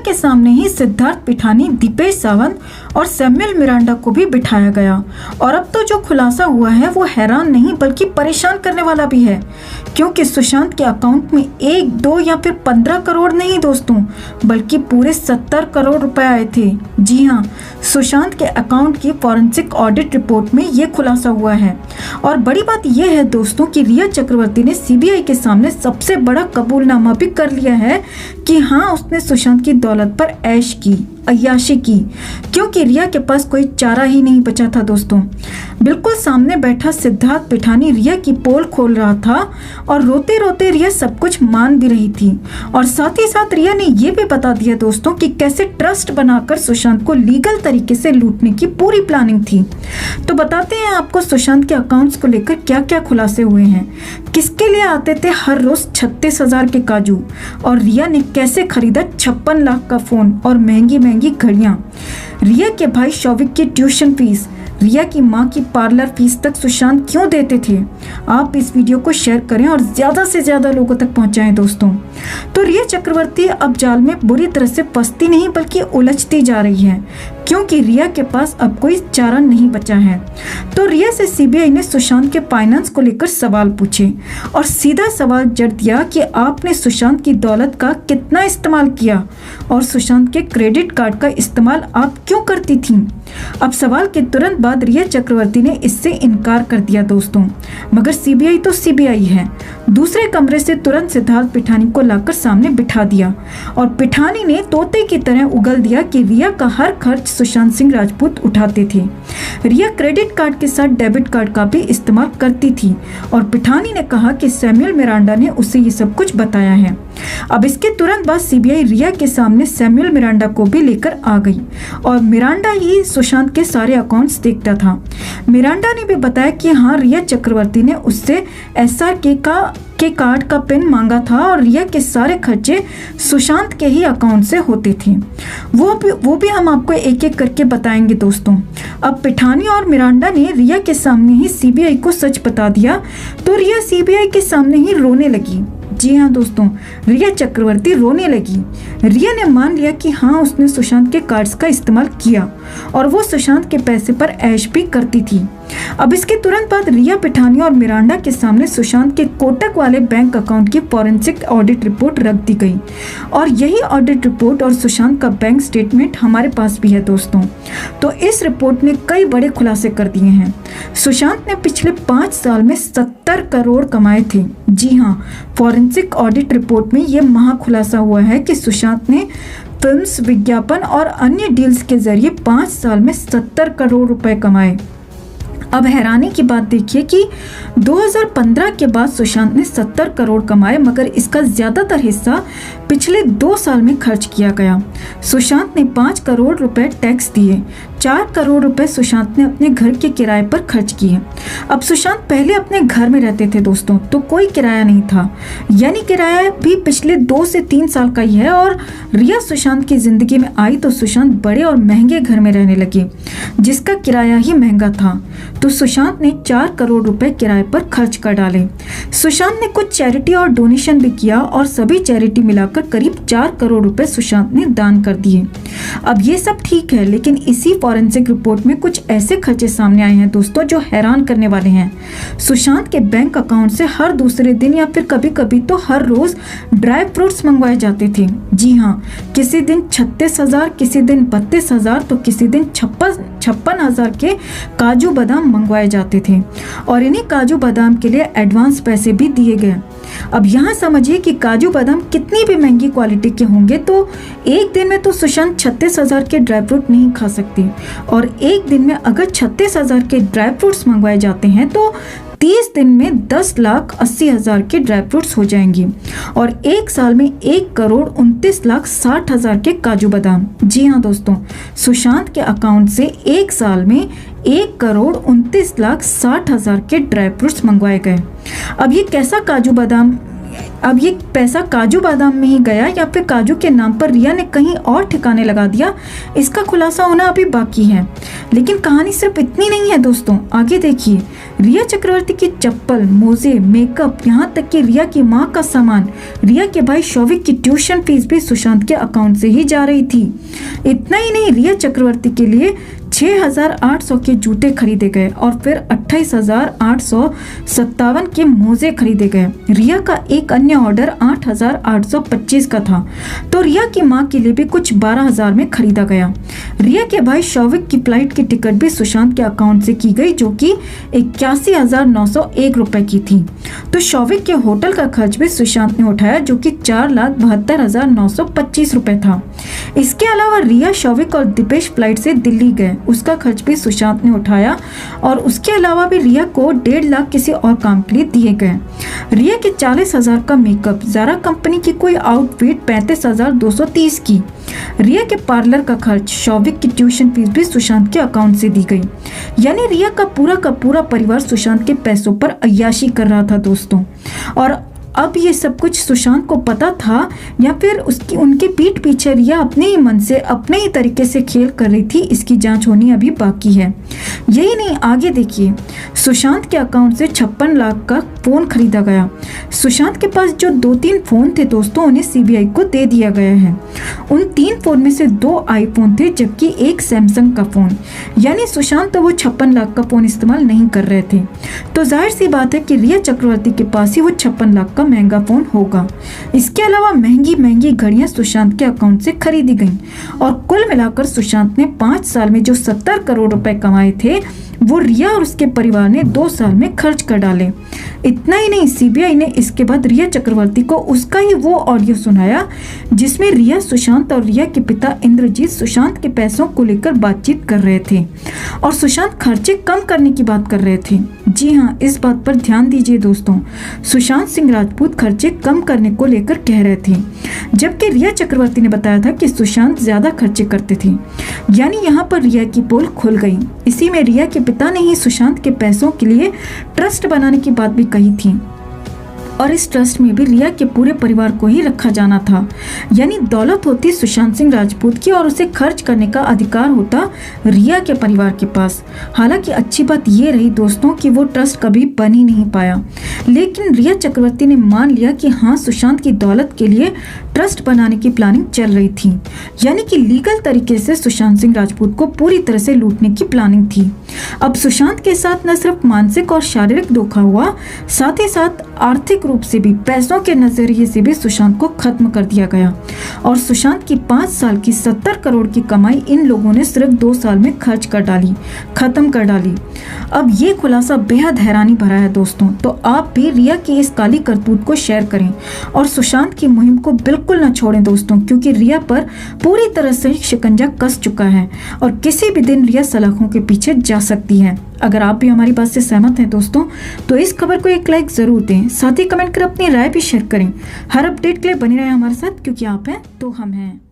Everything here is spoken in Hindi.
के सामने ही सिद्धार्थ पिठानी, दीपेश सावंत और सैमुअल मिरांडा को भी बिठाया गया। और अब तो जो खुलासा हुआ है वो हैरान नहीं बल्कि परेशान करने वाला भी है, क्योंकि सुशांत के अकाउंट में 1, 2 या फिर 15 करोड़ नहीं दोस्तों, बल्कि पूरे 70 करोड़ रुपए आए थे। जी हाँ, सुशांत के अकाउंट की फॉरेंसिक ऑडिट रिपोर्ट में ये खुलासा हुआ है। और बड़ी बात यह है दोस्तों कि रिया चक्रवर्ती ने सीबीआई के सामने सबसे बड़ा कबूलनामा भी कर लिया है कि हाँ, उसने सुशांत की दौलत पर ऐश की, अय्याशी की, क्योंकि रिया के पास कोई चारा ही नहीं बचा था दोस्तों। बिल्कुल सामने बैठा सिद्धार्थ पिठानी रिया की पोल खोल रहा था और रोते रोते रिया सब कुछ मान भी रही थी। और साथ ही साथ रिया ने यह भी बता दिया दोस्तों कि कैसे ट्रस्ट बनाकर सुशांत को लीगल तरीके से लूटने की पूरी प्लानिंग थी। तो बताते हैं आपको सुशांत के अकाउंट्स को लेकर क्या क्या खुलासे हुए हैं। किसके लिए आते थे हर रोज 36,000 के काजू, और रिया ने कैसे खरीदा 56 लाख का फोन और महंगी महंगी घड़ियां। रिया के भाई शौविक की ट्यूशन फीस, रिया की मां की पार्लर फीस तक सुशांत क्यों देते थे। आप इस वीडियो को शेयर करें और ज्यादा से ज्यादा लोगों तक पहुंचाएं दोस्तों। तो रिया चक्रवर्ती अब जाल में बुरी तरह से फंसती नहीं बल्कि उलझती जा रही है, क्योंकि रिया के पास अब कोई चारा नहीं बचा है। तो रिया से सीबीआई ने सुशांत के फाइनेंस को लेकर सवाल पूछे और सीधा सवाल जड़ दिया कि आपने सुशांत की दौलत का कितना इस्तेमाल किया और सुशांत के क्रेडिट कार्ड का इस्तेमाल आप क्यों करती थी। अब सवाल के तुरंत बाद रिया चक्रवर्ती ने इससे इनकार कर दिया दोस्तों, मगर सीबीआई तो सीबीआई है। दूसरे कमरे से तुरंत सिद्धार्थ पिठानी को लाकर सामने बिठा दिया और पिठानी ने तोते की तरह उगल दिया कि रिया का हर खर्च सुशांत सिंह राजपूत उठाते थे। रिया क्रेडिट कार्ड के साथ डेबिट कार्ड का भी इस्तेमाल करती थी और पिठानी ने कहा कि सैमुअल मिरांडा ने उसे ये सब कुछ बताया है। अब इसके तुरंत बाद सीबीआई रिया के सामने सैमुअल मिरांडा को भी लेकर आ गई और मिरांडा ही सुशांत के सारे अकाउंट्स देखता था। मिरांडा ने भी बताया कि हाँ, रिया चक्रवर्ती ने उससे एसआरके के कार्ड का पिन मांगा था और रिया के सारे खर्चे सुशांत के ही अकाउंट से होते थे। वो भी हम आपको एक एक करके बताएंगे दोस्तों। अब पिठानी और मिरांडा ने रिया के सामने ही सीबीआई को सच बता दिया तो रिया सीबीआई के सामने ही रोने लगी। जी हाँ दोस्तों, रिया चक्रवर्ती रोने लगी। रिया ने मान लिया कि हाँ, उसने सुशांत के कार्ड्स का इस्तेमाल किया और वो सुशांत के पैसे पर ऐश भी करती थी। अब इसके तुरंत बाद रिया पिठानी और मिरांडा के सामने सुशांत के कोटक वाले बैंक अकाउंट की फॉरेंसिक ऑडिट रिपोर्ट रख दी गई और यही ऑडिट रिपोर्ट और सुशांत का बैंक स्टेटमेंट हमारे पास भी है दोस्तों। तो इस रिपोर्ट ने कई बड़े खुलासे कर दिए हैं। सुशांत ने पिछले 5 साल में 70 करोड़ कमाए थे। जी हाँ, फॉरेंसिक ऑडिट रिपोर्ट में यह महा खुलासा हुआ है कि सुशांत ने फिल्म्स, विज्ञापन और अन्य डील्स के जरिए 5 साल में 70 करोड़ रुपए कमाए। अब हैरानी की बात देखिए कि 2015 के बाद सुशांत ने 70 करोड़ कमाए, मगर इसका ज्यादातर हिस्सा पिछले 2 साल में खर्च किया गया। सुशांत ने 5 करोड़ रुपए टैक्स दिए, 4 करोड़ रुपए सुशांत ने अपने घर के किराए पर खर्च किए। अब सुशांत पहले अपने घर में रहते थे दोस्तों, तो कोई किराया नहीं था, यानी किराया भी पिछले 2 से 3 साल का ही है। और रिया सुशांत की जिंदगी में आई तो सुशांत बड़े और महंगे घर में रहने लगे, जिसका किराया ही महंगा था। तो सुशांत ने 4 करोड़ रुपए किराए पर खर्च कर डाले। सुशांत ने कुछ चैरिटी और डोनेशन भी किया और सभी चैरिटी मिलाकर करीब 4 करोड़ रुपए सुशांत ने दान कर दिए। अब ये सब ठीक है, लेकिन इसी फॉरेंसिक रिपोर्ट में कुछ ऐसे खर्चे सामने आए हैं दोस्तों जो हैरान करने वाले हैं। सुशांत के बैंक अकाउंट से हर दूसरे दिन या फिर कभी कभी तो हर रोज ड्राई फ्रूट्स मंगवाए जाते थे। जी हाँ, किसी दिन 36,000, किसी दिन 32,000 तो किसी दिन 56,000 के काजू बादाम मंगवाए जाते थे और इन्हीं काजू बादाम के लिए एडवांस पैसे भी दिए गए। अब यहाँ समझिए कि काजू बादाम कितनी भी महंगी क्वालिटी के होंगे तो एक दिन में तो सुशांत 36,000 के ड्राई फ्रूट नहीं खा सकते, और एक दिन में अगर 36,000 के ड्राई फ्रूट्स मंगवाए जाते हैं तो 30 दिन में 10,80,000 के ड्राई फ्रूट्स हो जाएंगी और एक साल में 1,29,60,000 के काजू बादाम। जी हाँ दोस्तों, सुशांत के अकाउंट से एक साल में 1,29,60,000 के ड्राई फ्रूट्स मंगवाए गए। अब ये कैसा काजू बादाम अब ये पैसा काजू बादाम में ही गया या फिर काजू के नाम पर रिया ने कहीं और ठिकाने लगा दिया, इसका खुलासा होना अभी बाकी है। लेकिन कहानी सिर्फ इतनी नहीं है दोस्तों, आगे देखिए। रिया चक्रवर्ती की चप्पल, मोजे, मेकअप, यहाँ तक कि रिया की माँ का सामान, रिया के भाई शौविक की ट्यूशन फीस भी सुशांत के अकाउंट से ही जा रही थी। इतना ही नहीं, रिया चक्रवर्ती के लिए 6,800 के जूते खरीदे गए और फिर 28,857 के मोजे खरीदे गए। रिया का एक अन्य ऑर्डर 8,825 का था, तो रिया की मां के लिए भी कुछ 12,000 में खरीदा गया। रिया के भाई शौविक की फ्लाइट की टिकट भी सुशांत के अकाउंट से की गई, जो कि 81,901 रुपए की थी। तो शौविक के होटल का खर्च भी सुशांत ने उठाया, जो कि 4,72,925 रुपए था। इसके अलावा रिया, शौविक और दीपेश फ्लाइट से दिल्ली गए, उसका खर्च भी सुशांत ने उठाया। और उसके अलावा भी रिया को 1.5 लाख किसी और काम के लिए दिए गए। रिया के 40,000 का मेकअप, ज़ारा कंपनी की कोई आउटफिट 35,230 की। रिया के पार्लर का खर्च, शौविक की ट्यूशन फीस भी सुशांत के अकाउंट से दी गई। यानी रिया का पूरा परिवार सुशांत के पैसों पर अय्याशी कर रहा था दोस्तों। और अब ये सब कुछ सुशांत को पता था या फिर उनके पीठ पीछे रिया अपने ही मन से अपने ही तरीके से खेल कर रही थी, इसकी जांच होनी अभी बाकी है। यही नहीं, आगे देखिए। सुशांत के अकाउंट से 56 लाख का फोन खरीदा गया। सुशांत के पास जो 2-3 फोन थे दोस्तों, उन्हें सीबीआई को दे दिया गया है। उन 3 फोन में से 2 आईफोन थे, जबकि एक सैमसंग का फोन। यानी सुशांत तो वो 56 लाख का फोन इस्तेमाल नहीं कर रहे थे। तो जाहिर सी बात है कि रिया चक्रवर्ती के पास ही वो 56 लाख का महंगा फोन होगा। इसके अलावा महंगी घड़ियां सुशांत के अकाउंट से खरीदी गईं और कुल मिलाकर सुशांत ने 5 साल में जो 70 करोड़ रुपए कमाए थे, वो रिया और उसके परिवार ने 2 साल में खर्च कर डाले। इतना ही नहीं, सीबीआई ने इसके बाद रिया चक्रवर्ती को उसका ही वो ऑडियो सुनाया जिसमें रिया, सुशांत और रिया के पिता इंद्रजीत सुशांत के पैसों को लेकर बातचीत कर रहे थे और सुशांत खर्चे कम करने की बात कर रहे थे। जी हाँ, इस बात पर ध्यान दीजिए दोस्तों, सुशांत सिंह राजपूत खर्चे कम करने को लेकर कह रहे थे, जबकि रिया चक्रवर्ती ने बताया था कि सुशांत ज्यादा खर्चे करते थे। यानी यहाँ पर रिया की पोल खुल गई। इसी में रिया के पिता ने ही सुशांत के पैसों के लिए ट्रस्ट बनाने की बात भी कही थी और इस ट्रस्ट में भी रिया के पूरे परिवार को ही रखा जाना था। यानी दौलत होती सुशांत सिंह राजपूत की और उसे खर्च करने का अधिकार होता रिया के परिवार के पास। हालांकि अच्छी बात ये रही दोस्तों कि वो ट्रस्ट कभी बन ही नहीं पाया, लेकिन रिया चक्रवर्ती ने मान लिया कि हाँ, सुशांत की दौलत के लिए ट्रस्ट बनाने की प्लानिंग चल रही थी। यानी कि लीगल तरीके से सुशांत सिंह राजपूत को पूरी तरह से लूटने की प्लानिंग थी। अब सुशांत के साथ न सिर्फ मानसिक और शारीरिक धोखा हुआ, साथ ही साथ आर्थिक रूप से भी, पैसों के नजरिए से भी सुशांत को खत्म कर दिया गया और सुशांत की 5 साल की 70 करोड़ की कमाई इन लोगों ने सिर्फ 2 साल में खर्च कर डाली, खत्म कर डाली। अब ये खुलासा बेहद हैरानी भरा है दोस्तों। तो आप भी रिया की इस काली करतूत को शेयर करें और सुशांत की मुहिम को बिल्कुल न छोड़ें दोस्तों, क्योंकि रिया पर पूरी तरह से शिकंजा कस चुका है और किसी भी दिन रिया सलाखों के पीछे जा सकती है। अगर आप भी हमारी बात से सहमत हैं दोस्तों, तो इस खबर को एक लाइक जरूर दें, साथ ही कमेंट कर अपनी राय भी शेयर करें। हर अपडेट के लिए बने रहें हमारे साथ, क्योंकि आप हैं तो हम हैं।